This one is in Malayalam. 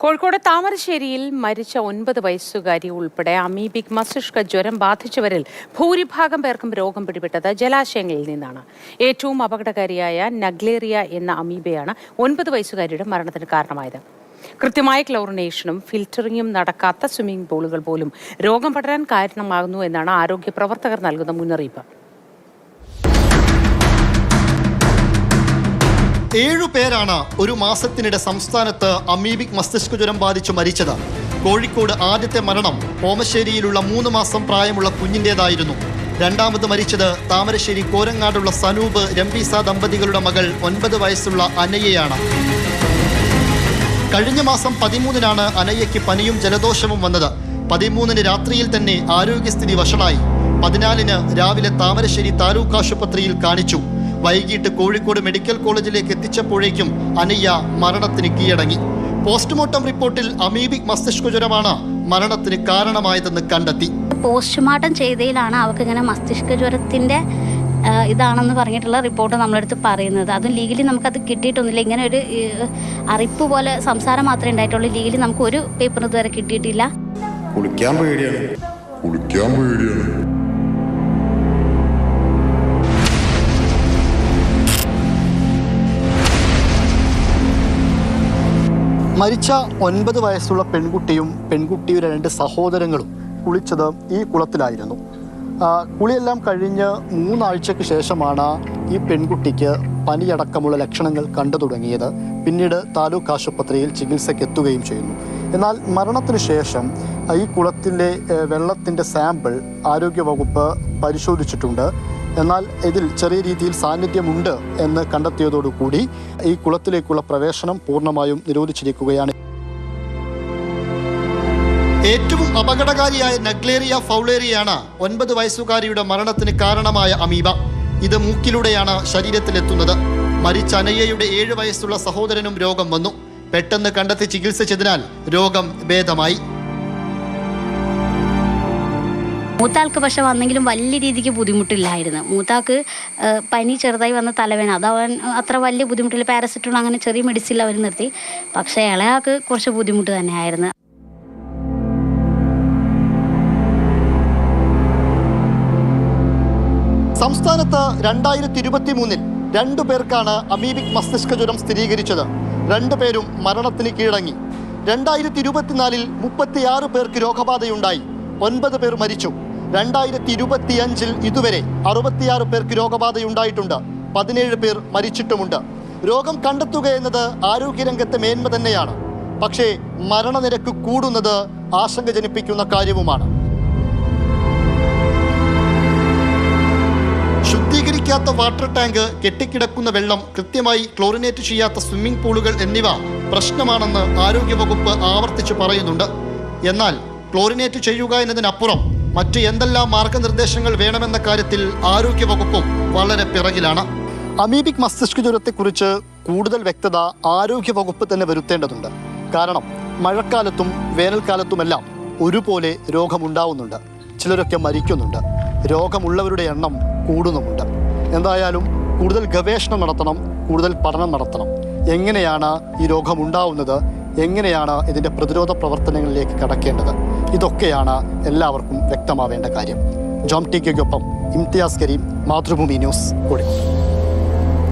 കോഴിക്കോട് താമരശ്ശേരിയിൽ മരിച്ച 9 വയസ്സുകാരി ഉൾപ്പെടെ അമീബിക് മസ്തിഷ്ക ജ്വരം ബാധിച്ചവരിൽ ഭൂരിഭാഗം പേർക്കും രോഗം പിടിപെട്ടത് ജലാശയങ്ങളിൽ നിന്നാണ്. ഏറ്റവും അപകടകാരിയായ നഗ്ലേറിയ എന്ന അമീബയാണ് 9 വയസ്സുകാരിയുടെ മരണത്തിന് കാരണമായത്. കൃത്യമായ ക്ലോറിനേഷനും ഫിൽറ്ററിങ്ങും നടക്കാത്ത സ്വിമ്മിംഗ് പൂളുകൾ പോലും രോഗം പടരാൻ കാരണമാകുന്നു എന്നാണ് ആരോഗ്യ പ്രവർത്തകർ നൽകുന്ന മുന്നറിയിപ്പ്. 7 പേരാണ് ഒരു മാസത്തിനിടെ സംസ്ഥാനത്ത് അമീബിക് മസ്തിഷ്ക ജ്വരം ബാധിച്ചു മരിച്ചത്. കോഴിക്കോട് ആദ്യത്തെ മരണം ഓമശ്ശേരിയിലുള്ള 3 മാസം പ്രായമുള്ള കുഞ്ഞിൻ്റേതായിരുന്നു. രണ്ടാമത് മരിച്ചത് താമരശ്ശേരി കോരങ്ങാടുള്ള സനൂപ് രംബീസ ദമ്പതികളുടെ മകൾ 9 വയസ്സുള്ള അനയ്യയാണ്. കഴിഞ്ഞ മാസം 13-നാണ് അനയ്യയ്ക്ക് പനിയും ജലദോഷവും വന്നത്. 13-ന് രാത്രിയിൽ തന്നെ ആരോഗ്യസ്ഥിതി വഷളായി. 14-ന് രാവിലെ താമരശ്ശേരി താലൂക്ക് ആശുപത്രിയിൽ കാണിച്ചു. വൈകിട്ട് കോഴിക്കോട് മെഡിക്കൽ കോളേജിലേക്ക് എത്തിച്ചപ്പോഴേക്കും അനയ്യ മരണത്തിന് കീഴടങ്ങി. പോസ്റ്റ്മോർട്ടം റിപ്പോർട്ടിൽ അമീബിക് മസ്തിഷ്ക ജ്വരമാണ് മരണത്തിന് കാരണമായതെന്ന് കണ്ടെത്തി. പോസ്റ്റ്മോർട്ടം ചെയ്തതിലാണ് അവർക്ക് ഇങ്ങനെ മസ്തിഷ്ക ജ്വരത്തിന്റെ ഇതാണെന്ന് പറഞ്ഞിട്ടുള്ള റിപ്പോർട്ട് നമ്മളെടുത്ത് പറയുന്നത്. അതും ലീഗലി നമുക്കത് കിട്ടിയിട്ടൊന്നുമില്ല. ഇങ്ങനെ ഒരു അറിയിപ്പ് പോലെ സംസാരം മാത്രമേ ഉണ്ടായിട്ടുള്ളൂ. ലീഗലി നമുക്ക് ഒരു പേപ്പർ ഇതുവരെ കിട്ടിയിട്ടില്ല. കുളിക്കാൻ പേടിയാണ്. മരിച്ച 9 വയസ്സുള്ള പെൺകുട്ടിയും പെൺകുട്ടിയുടെ 2 സഹോദരങ്ങളും കുളിച്ചത് ഈ കുളത്തിലായിരുന്നു. കുളിയെല്ലാം കഴിഞ്ഞ് 3 ആഴ്ചയ്ക്ക് ശേഷമാണ് ഈ പെൺകുട്ടിക്ക് പനിയടക്കമുള്ള ലക്ഷണങ്ങൾ കണ്ടു തുടങ്ങിയത്. പിന്നീട് താലൂക്ക് ആശുപത്രിയിൽ ചികിത്സയ്ക്ക് എത്തുകയും ചെയ്യുന്നു. എന്നാൽ മരണത്തിന് ശേഷം ഈ കുളത്തിലെ വെള്ളത്തിൻ്റെ സാമ്പിൾ ആരോഗ്യവകുപ്പ് പരിശോധിച്ചിട്ടുണ്ട്. എന്നാൽ ഇതിൽ ചെറിയ രീതിയിൽ സാന്നിധ്യമുണ്ട് എന്ന് കണ്ടെത്തിയതോടുകൂടി ഈ കുളത്തിലേക്കുള്ള പ്രവേശനം പൂർണ്ണമായും നിരോധിച്ചിരിക്കുകയാണ്. ഏറ്റവും അപകടകാരിയായ നഗ്ലേറിയ ഫൗളേറിയയാണ് 9 വയസ്സുകാരിയുടെ മരണത്തിന് കാരണമായ അമീബ. ഇത് മൂക്കിലൂടെയാണ് ശരീരത്തിലെത്തുന്നത്. മരിച്ച അനയ്യയുടെ 7 വയസ്സുള്ള സഹോദരനും രോഗം വന്നു. പെട്ടെന്ന് കണ്ടെത്തി ചികിത്സിച്ചതിനാൽ രോഗം ഭേദമായി. മൂത്താൾക്ക് പക്ഷെ വന്നെങ്കിലും വലിയ രീതിക്ക് ബുദ്ധിമുട്ടില്ലായിരുന്നു. മൂത്താൾക്ക് പനി ചെറുതായി വന്ന തലവേന, അതവൻ അത്ര വലിയ ബുദ്ധിമുട്ടില്ല. പാരസെറ്റമോൾ അങ്ങനെ ചെറിയ മെഡിസിൻ അവർ നിർത്തി. പക്ഷേ ഇളയാൾക്ക് കുറച്ച് ബുദ്ധിമുട്ട് തന്നെയായിരുന്നു. സംസ്ഥാനത്ത് 2023-ൽ 2 പേർക്കാണ് അമീബിക് മസ്തിഷ്ക ജ്വരം സ്ഥിരീകരിച്ചത്. 2 പേരും മരണത്തിന് കീഴടങ്ങി. 2024-ൽ 36 പേർക്ക് രോഗബാധയുണ്ടായി. 9 പേർ മരിച്ചു. 2025-ൽ ഇതുവരെ 66 പേർക്ക് രോഗബാധയുണ്ടായിട്ടുണ്ട്. 17 പേർ മരിച്ചിട്ടുമുണ്ട്. രോഗം കണ്ടെത്തുക എന്നത് ആരോഗ്യരംഗത്തെ മേന്മ തന്നെയാണ്. പക്ഷേ മരണനിരക്ക് കൂടുന്നത് ആശങ്ക ജനിപ്പിക്കുന്ന കാര്യവുമാണ്. ശുദ്ധീകരിക്കാത്ത വാട്ടർ ടാങ്ക്, കെട്ടിക്കിടക്കുന്ന വെള്ളം, കൃത്യമായി ക്ലോറിനേറ്റ് ചെയ്യാത്ത സ്വിമ്മിംഗ് പൂളുകൾ എന്നിവ പ്രശ്നമാണെന്ന് ആരോഗ്യവകുപ്പ് ആവർത്തിച്ച് പറയുന്നുണ്ട്. എന്നാൽ ക്ലോറിനേറ്റ് ചെയ്യുക എന്നതിനപ്പുറം മറ്റ് എന്തെല്ലാം മാർഗനിർദ്ദേശങ്ങൾ വേണമെന്ന കാര്യത്തിൽ ആരോഗ്യവകുപ്പും വളരെ പിറകിലാണ്. അമീബിക് മസ്തിഷ്ക ജ്വരത്തെക്കുറിച്ച് കൂടുതൽ വ്യക്തത ആരോഗ്യവകുപ്പ് തന്നെ വരുത്തേണ്ടതുണ്ട്. കാരണം മഴക്കാലത്തും വേനൽക്കാലത്തുമെല്ലാം ഒരുപോലെ രോഗമുണ്ടാവുന്നുണ്ട്. ചിലരൊക്കെ മരിക്കുന്നുണ്ട്. രോഗമുള്ളവരുടെ എണ്ണം കൂടുന്നുമുണ്ട്. എന്തായാലും കൂടുതൽ ഗവേഷണം നടത്തണം, കൂടുതൽ പഠനം നടത്തണം. എങ്ങനെയാണ് ഈ രോഗമുണ്ടാവുന്നത്, എങ്ങനെയാണ് ഇതിൻ്റെ പ്രതിരോധ പ്രവർത്തനങ്ങളിലേക്ക് കടക്കേണ്ടത്, ഇതൊക്കെയാണ് എല്ലാവർക്കും വ്യക്തമാവേണ്ട കാര്യം. ജോം ടി കെക്കൊപ്പം ഇംതിയാസ് കരീം, മാതൃഭൂമി ന്യൂസ്, കോഴിക്കോട്.